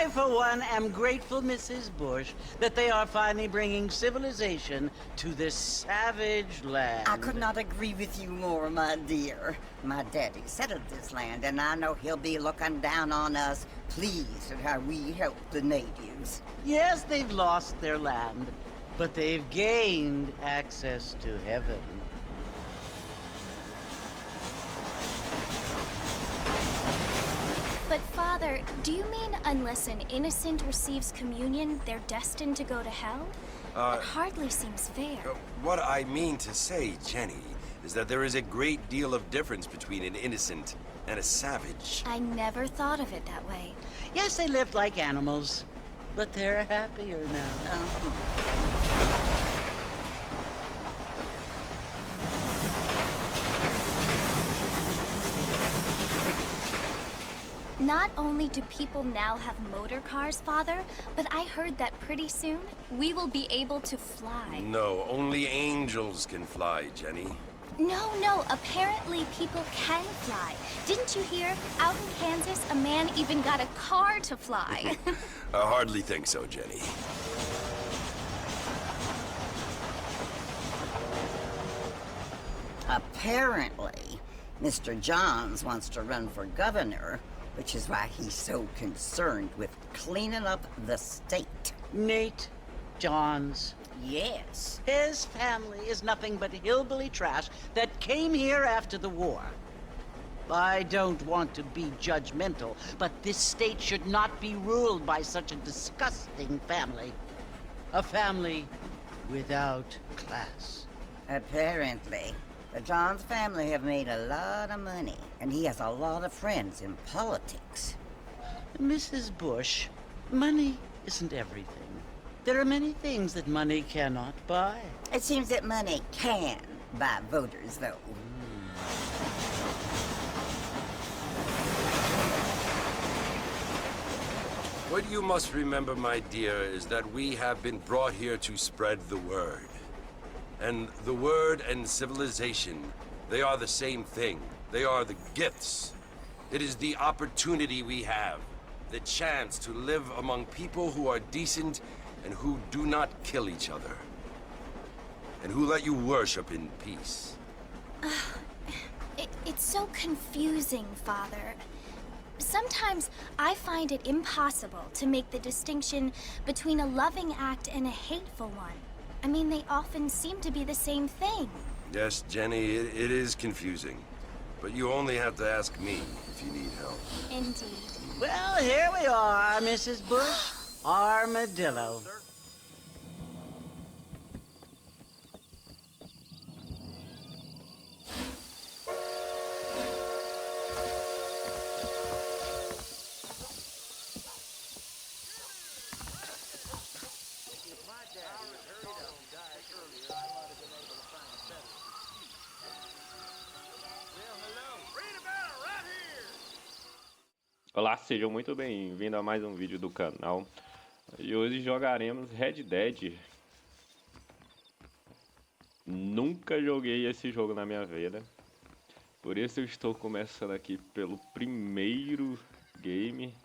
I, for one, am grateful, Mrs. Bush, that they are finally bringing civilization to this savage land. I could not agree with you more, my dear. My daddy settled this land, and I know he'll be looking down on us, pleased at how we help the natives. Yes, they've lost their land, but they've gained access to heaven. But Father, do you mean unless an innocent receives communion, they're destined to go to hell? That hardly seems fair. What I mean to say, Jenny, is that there is a great deal of difference between an innocent and a savage. I never thought of it that way. Yes, they lived like animals, but they're happier now. Not only do people now have motor cars, Father, but I heard that pretty soon we will be able to fly. No, only angels can fly, Jenny. No, apparently people can fly. Didn't you hear? Out in Kansas, a man even got a car to fly. I hardly think so, Jenny. Apparently, Mr. Johns wants to run for governor, which is why he's so concerned with cleaning up the state. Nate Johns. Yes. His family is nothing but hillbilly trash that came here after the war. I don't want to be judgmental, but this state should not be ruled by such a disgusting family. A family without class. Apparently. The Johns family have made a lot of money, and he has a lot of friends in politics. Mrs. Bush, money isn't everything. There are many things that money cannot buy. It seems that money can buy voters, though. What you must remember, my dear, is that we have been brought here to spread the word. And the word and civilization, they are the same thing. They are the gifts. It is the opportunity we have, the chance to live among people who are decent and who do not kill each other, and who let you worship in peace. It's so confusing, Father. Sometimes I find it impossible to make the distinction between a loving act and a hateful one. I mean, they often seem to be the same thing. Yes, Jenny, it is confusing. But you only have to ask me if you need help. Indeed. Well, here we are, Mrs. Bush. Armadillo. Olá, sejam muito bem-vindos a mais um vídeo do canal. E hoje jogaremos Red Dead. Nunca joguei esse jogo na minha vida. Por isso eu estou começando aqui pelo primeiro game.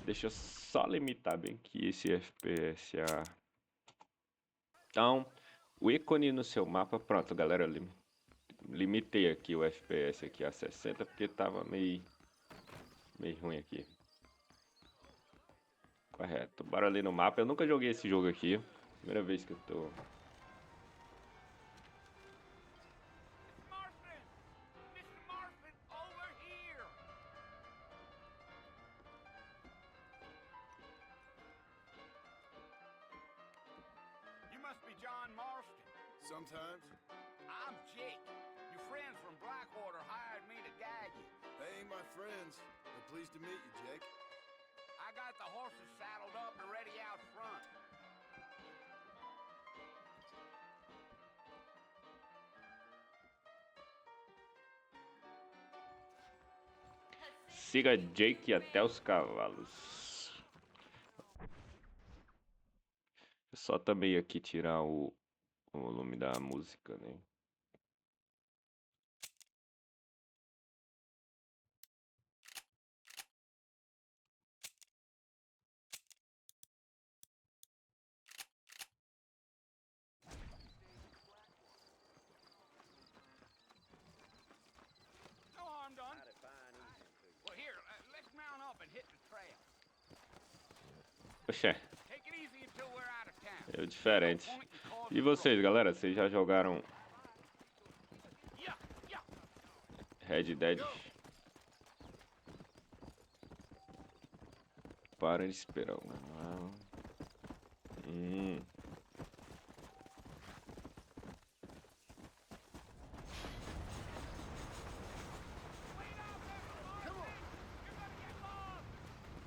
Deixa eu só limitar bem aqui esse FPS a... Então, o ícone no seu mapa... Pronto, galera, limitei aqui o FPS aqui a 60 porque tava meio ruim aqui. Correto. Bora ali no mapa. Eu nunca joguei esse jogo aqui. Primeira vez que eu tô... You must be John Marston. Sometimes. I'm Jake. Your friends from Blackwater hired me to guide you. They ain't my friends. They're pleased to meet you, Jake. I got the horses saddled up and ready out front. Siga Jake até os cavalos. Só também aqui tirar o volume da música, né? Oxê, Take it easy until we're out of town. eu diferente. No point in causing E vocês, galera? Vocês já jogaram Yeah, yeah. Red Dead? Para de esperar.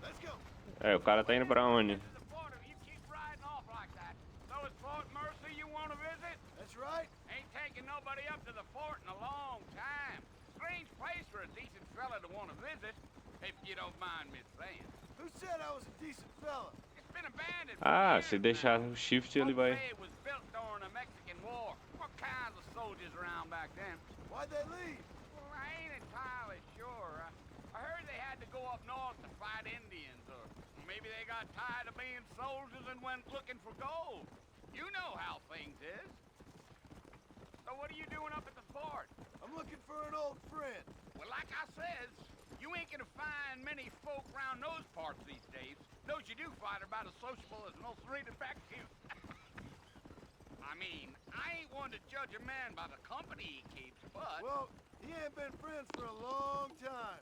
Let's go. É, o cara tá indo pra onde? The border, you keep riding off like that. So it's Fort Mercy you want to visit? That's right. Ain't taking nobody up to the fort in a long time. Strange place for a decent fella to want to visit, if you don't mind me saying. Who said I was a decent fella? It's been abandoned for Ah, years se deixar now. o shift ele Folks vai. say it was built during the Mexican War. What kinds of soldiers around back then? Why'd they leave? Well, I ain't entirely sure. I heard they had to go up north to fight Indians, or maybe they got tired of being soldiers and went looking for gold. You know how things is. So what are you doing up at the fort? I'm looking for an old friend. Well, like I says, you ain't gonna find many folk around those parts these days. Those you do find are about as sociable as an ulcerated back tooth. I mean, I ain't one to judge a man by the company he keeps, but... Well, he ain't been friends for a long time.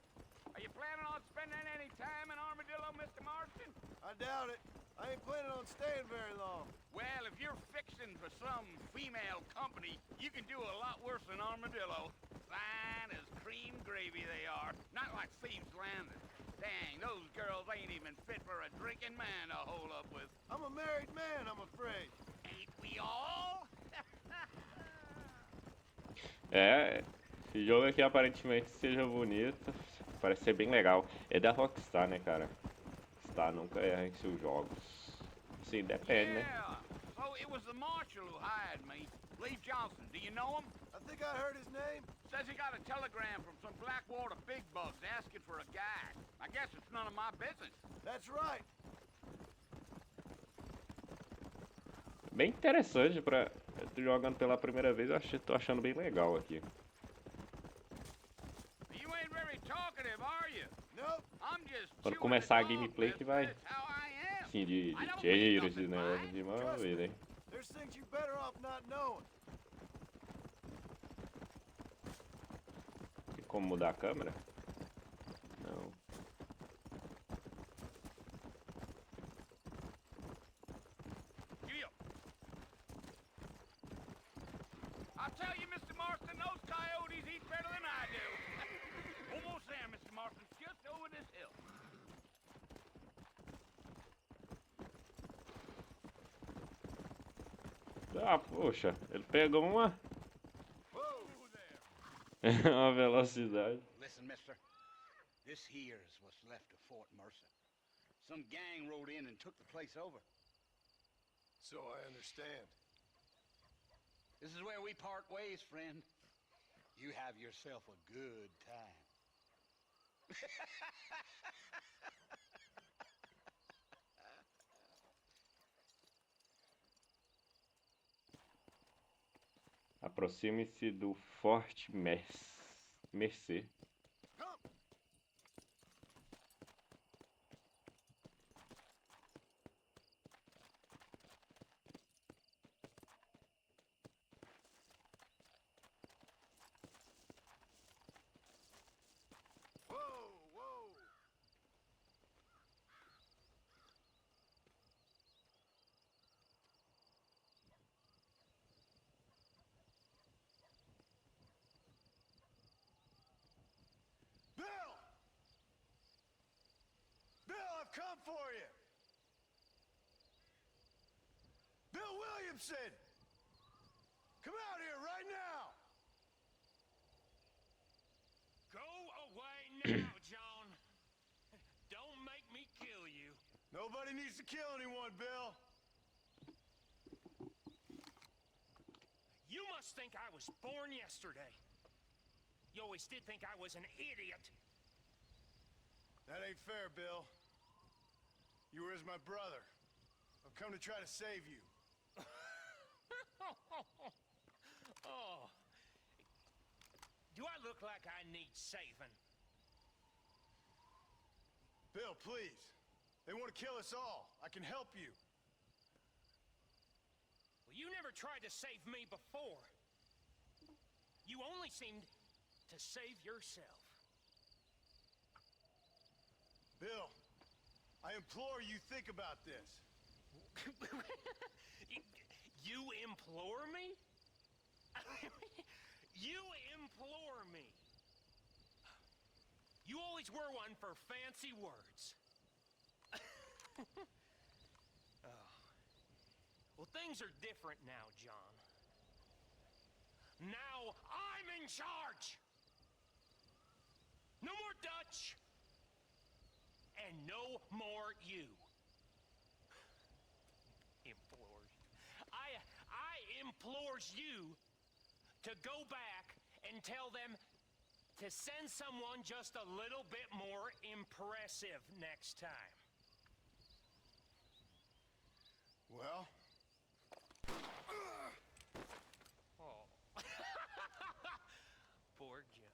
Are you planning on spending any time in Armadillo, Mr. Marston? I doubt it. I ain't planning on staying very long. Well, if you're fixing for some female company, you can do a lot worse than Armadillo. Fine as cream gravy they are. Not like Thieves Landing. Dang, those girls ain't even fit for a drinking man to hold up with. I'm a married man, I'm afraid. Ain't we all? É, esse jogo aqui aparentemente seja bonito. Parece ser bem legal. É da Rockstar, né, cara? Rockstar nunca erra em seus jogos. Sim, depende, né? Yeah. So it was the marshal who hired me. Lee Johnson, do you know him? I think I heard his name. Says he got a telegram from some Blackwater big bugs asking for a guide. I guess it's none of my business. That's right. Bem interessante pra... Eu tô jogando pela primeira vez, tô achando bem legal aqui. You ain't very talkative, are you? Nope. I'm just Quando chewing começar a the gum, gameplay que vai... that's how I am. Assim, de I don't cheiros, think de nothing negócio de mão, Trust me. né? There's things you better off not knowing. Tem como mudar a câmera? Não. Giddy up. I tell you, Mr. Marston, those coyotes eat better than I do. Almost there, Mr. Marston, just over this hill. Ah, poxa, ele pegou uma... Whoa. uma velocidade. Listen, mister. This here's what's left of Fort Mercer. Some gang rode in and took the place over. So I understand. This is where we part ways, friend. You have yourself a good time. Aproxime-se do Forte Mercer. Whoa, whoa. Bill! Bill, I've come for you! Bill Williamson! Come out here right now! Go away now, John. Don't make me kill you. Nobody needs to kill anyone, Bill. You must think I was born yesterday. You always did think I was an idiot. That ain't fair, Bill. You were as my brother. I've come to try to save you. Oh. Do I look like I need saving? Bill, please. They want to kill us all. I can help you. Well, you never tried to save me before. You only seemed to save yourself. Bill, I implore you think about this. You implore me? You implore me. You always were one for fancy words. Oh. Well, things are different now, John. Now I'm in charge. No more Dutch. And no more you. Implores. I implores you to go back and tell them to send someone just a little bit more impressive next time. Well? Oh. Poor John.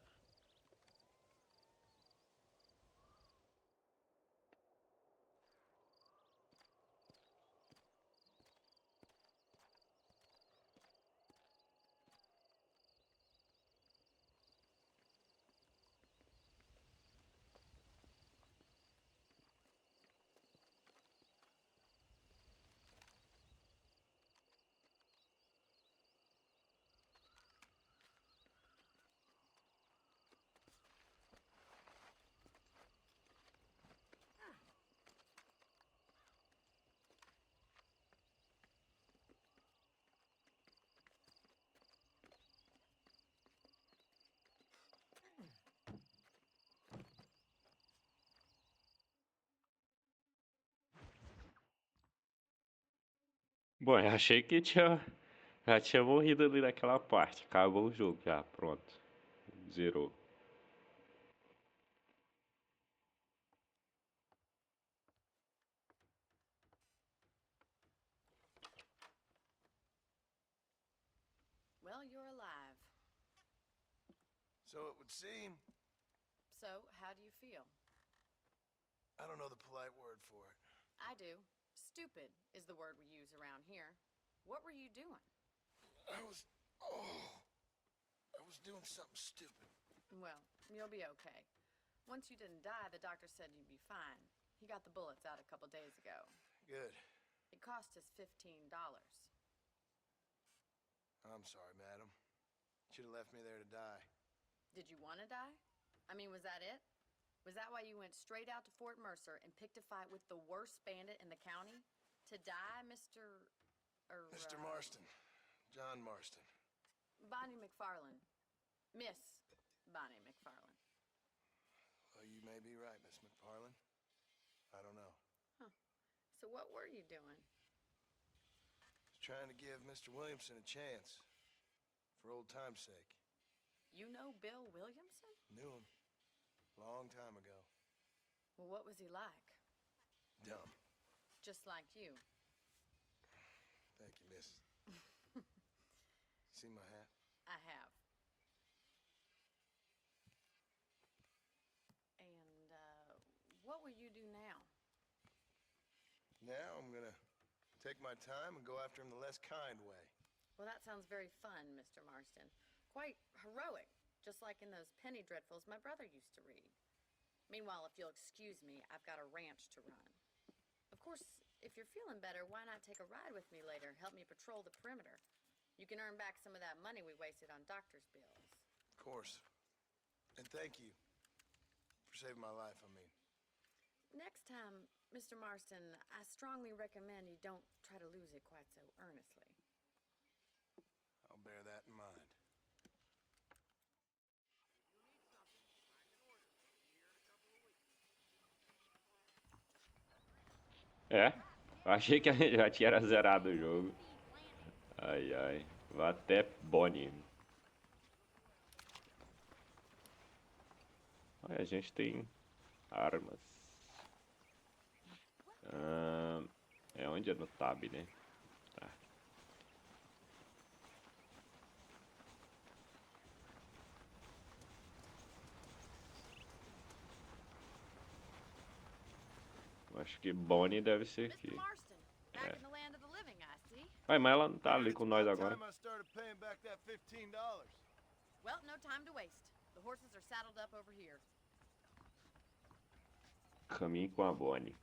Bom, eu achei que já tinha morrido ali naquela parte. Acabou o jogo já, pronto. Zerou. Well, you're alive. So it would seem. So, how do you feel? I don't know the polite word for it. I do. Stupid is the word we use around here. What were you doing? I was doing something stupid. Well, you'll be okay. Once you didn't die, the doctor said you'd be fine. He got the bullets out a couple days ago. Good. It cost us $15. I'm sorry, madam. Should have left me there to die. Did you want to die? I mean, was that it? Was that why you went straight out to Fort Mercer and picked a fight with the worst bandit in the county? To die, Mr. Mr. Marston. John Marston. Bonnie McFarland. Miss Bonnie McFarland. Well, you may be right, Miss McFarland. I don't know. Huh. So what were you doing? Was trying to give Mr. Williamson a chance. For old time's sake. You know Bill Williamson? Knew him. Long time ago. Well, what was he like? Dumb. Just like you. Thank you, miss. See my hat? I have. And, what will you do now? Now I'm gonna take my time and go after him the less kind way. Well, that sounds very fun, Mr. Marston. Quite heroic, just like in those penny dreadfuls my brother used to read. Meanwhile, if you'll excuse me, I've got a ranch to run. Of course, if you're feeling better, why not take a ride with me later? Help me patrol the perimeter. You can earn back some of that money we wasted on doctor's bills. Of course. And thank you for saving my life, I mean. Next time, Mr. Marston, I strongly recommend you don't try to lose it quite so earnestly. I'll bear that in mind. É, eu achei que já tinha zerado o jogo. Ai, ai. Vou até Bonnie. Olha, a gente tem armas. É onde é no tab, né? Tá. Acho que Bonnie deve ser Mr. aqui. Marston, back in the land of the living, I see. Ai, mas ela não tá ali com nós agora. Time I started paying back that $15. Well, no time to waste. The horses are saddled up over here. Caminho com a Bonnie.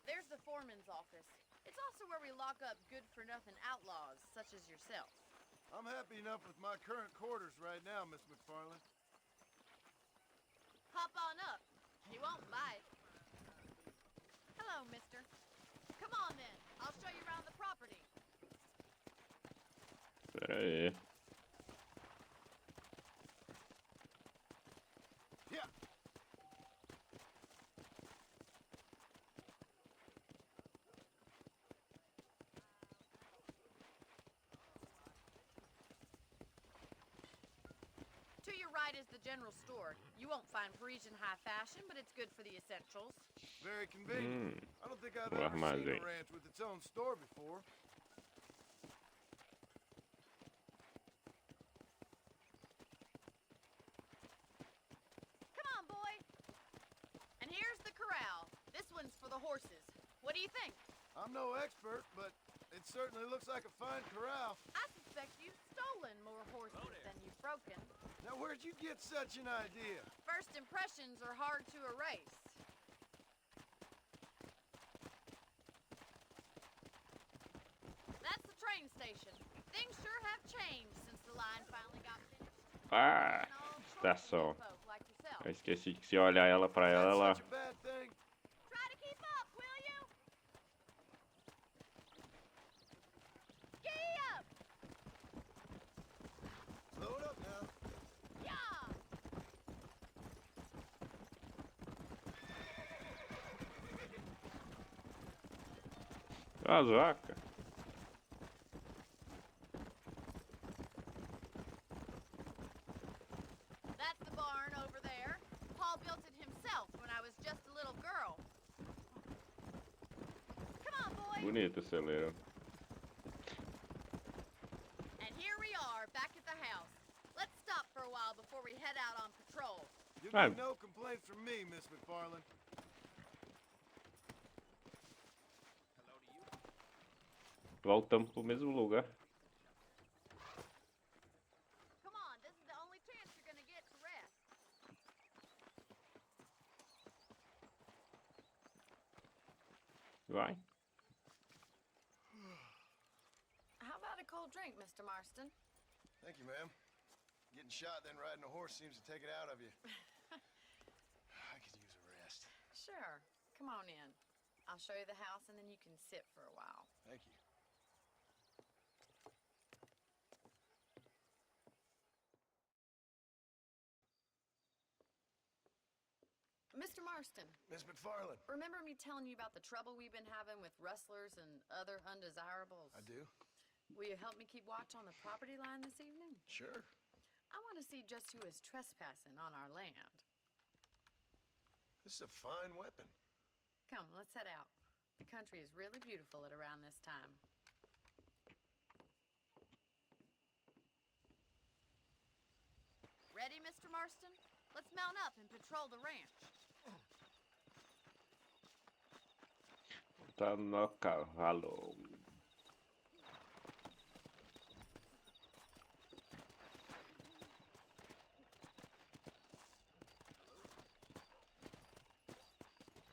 There's the foreman's office. It's also where we lock up good-for-nothing outlaws, such as yourself. I'm happy enough with my current quarters right now, Miss McFarland. Hop on up. He won't bite. Hello, mister. Come on, then. I'll show you around the property. Pera aí. Yeah. To your right is the general store. You won't find Parisian high fashion, but it's good for the essentials. Very convenient. I don't think I've O ever seen armazém. a ranch with its own store before. Come on, boy. And here's the corral. This one's for the horses. What do you think? I'm no expert, but it certainly looks like a fine corral. I suspect you've stolen more horses than you've broken. Now, where'd you get such an idea? First impressions are hard to erase. That's the train station. Things sure have changed since the line finally got finished. Ah, And all sorts of estação. good folk like yourself. Eu esqueci que se olhar ela pra ela, That's ela... such a bad thing. Try to keep up, will you? Giddy up! Slow it up now. Yeah! As vacas. That's the barn over there. Paul built it himself when I was just a little girl. Come on, boy. Bonito o celeiro. And here we are, back at the house. Let's stop for a while before we head out on patrol. You'll Ah. get no complaints from me, Miss McFarland. Voltamos pro mesmo lugar. Come on, this is the only chance you're gonna get to rest. Vai. How about a cold drink, Mr. Marston? Thank you, ma'am. Getting shot then riding a horse seems to take it out of you. I could use a rest. Sure. Come on in. I'll show you the house and then you can sit for a while. Thank you. Mr. Marston, Miss McFarland. remember me telling you about the trouble we've been having with rustlers and other undesirables? I do? Will you help me keep watch on the property line this evening? Sure. I want to see just who is trespassing on our land. This is a fine weapon. Come, let's head out. The country is really beautiful at around this time. Ready, Mr. Marston? Let's mount up and patrol the ranch. Tá no cavalo.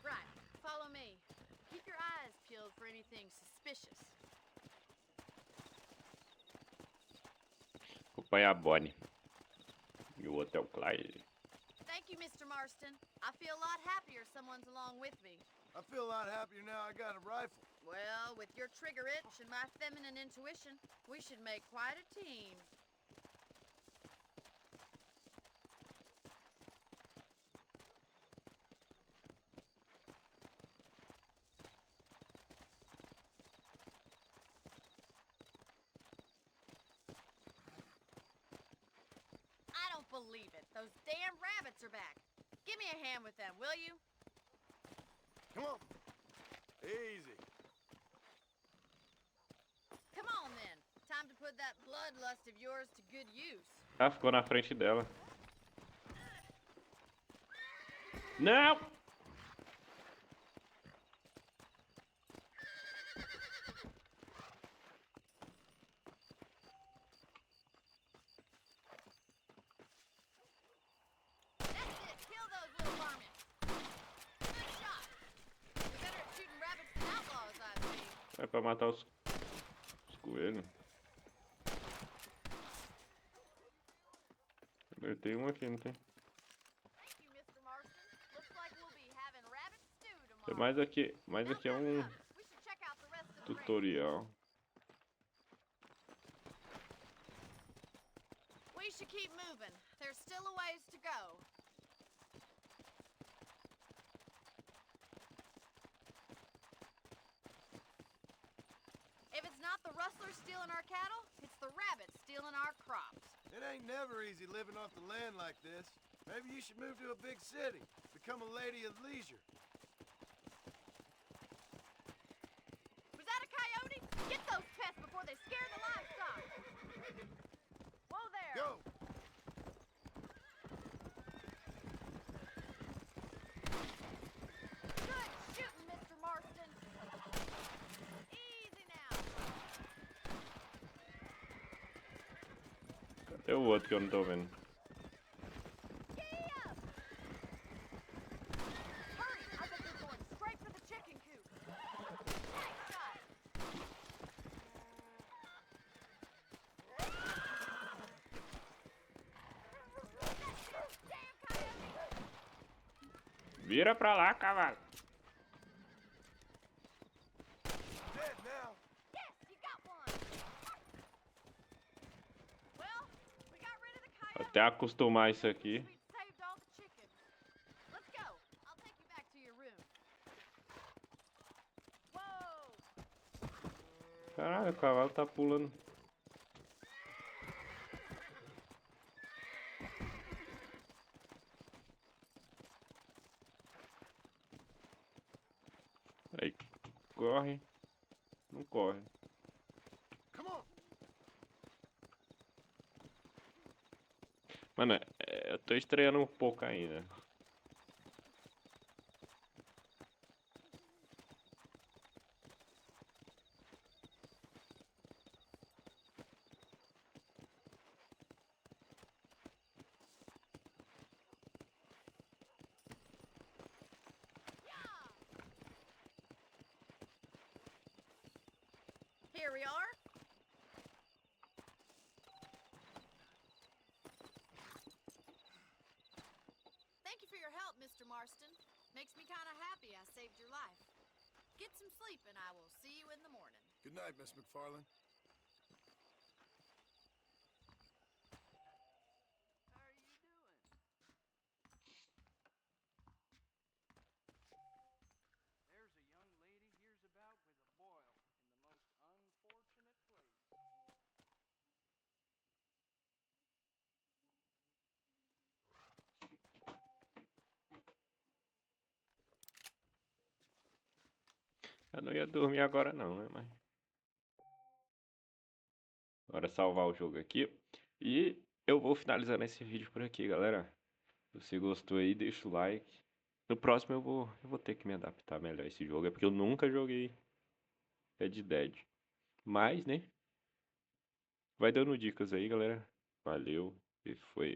Right, follow me. Keep your eyes peeled for anything suspicious. Acompanhar a Bonnie. E o outro é o Clyde. Thank you, Mr. Marston. I feel a lot happier someone's along with me. I feel a lot happier now I got a rifle. Well, with your trigger itch and my feminine intuition, we should make quite a team. I don't believe it. Those damn rabbits are back. Give me a hand with them, will you? Come on. Easy. Come on, then. Time bloodlust of yours to good use. Ah, ficou na frente dela. Não! That's it. Kill those little varmints. Good shot. You're better at shooting rabbits than outlaws, I see. É pra matar os coelhos. Tem um aqui, não tem? Thank you, Mr. Marston. Looks like we'll be having rabbit stew Tem tomorrow. mais aqui é um We should check out the rest of the range. tutorial. We should keep moving. There's still a ways to go. If it's not the rustlers stealing our cattle, it's the rabbits stealing our crops. It ain't never easy living off the land like this. Maybe you should move to a big city. Become a lady of leisure. Was that a coyote? Get those pests before they scare the livestock. Whoa there. Go! Good shooting, Mr. Marston. Easy now. Cadê o outro que eu não tô vendo? Giddy up. Hurry, I bet they're going straight for the chicken coop. Nice shot. Damn coyote. Vira pra lá, cavalo! Dead now! Yes, you got one. Well, we got rid of the coyote. Até acostumar isso aqui. We saved all the chickens. Let's go. I'll take you back to your room. Whoa! Caralho, o cavalo tá pulando. Aí, corre. Não corre. Come on! Mano, eu tô estreando um pouco ainda. Here we are. Thank you for your help, Mr. Marston. Makes me kind of happy I saved your life. Get some sleep and I will see you in the morning. Good night, Miss McFarland. How are you doing? There's a young lady hears about with a boil in the most unfortunate place. Eu não ia dormir agora não, né? Mas... Agora é salvar o jogo aqui. E eu vou finalizando esse vídeo por aqui, galera. Se você gostou aí, deixa o like. No próximo eu vou ter que me adaptar melhor a esse jogo. É porque eu nunca joguei Red Dead. Mas, né? Vai dando dicas aí, galera. Valeu e foi.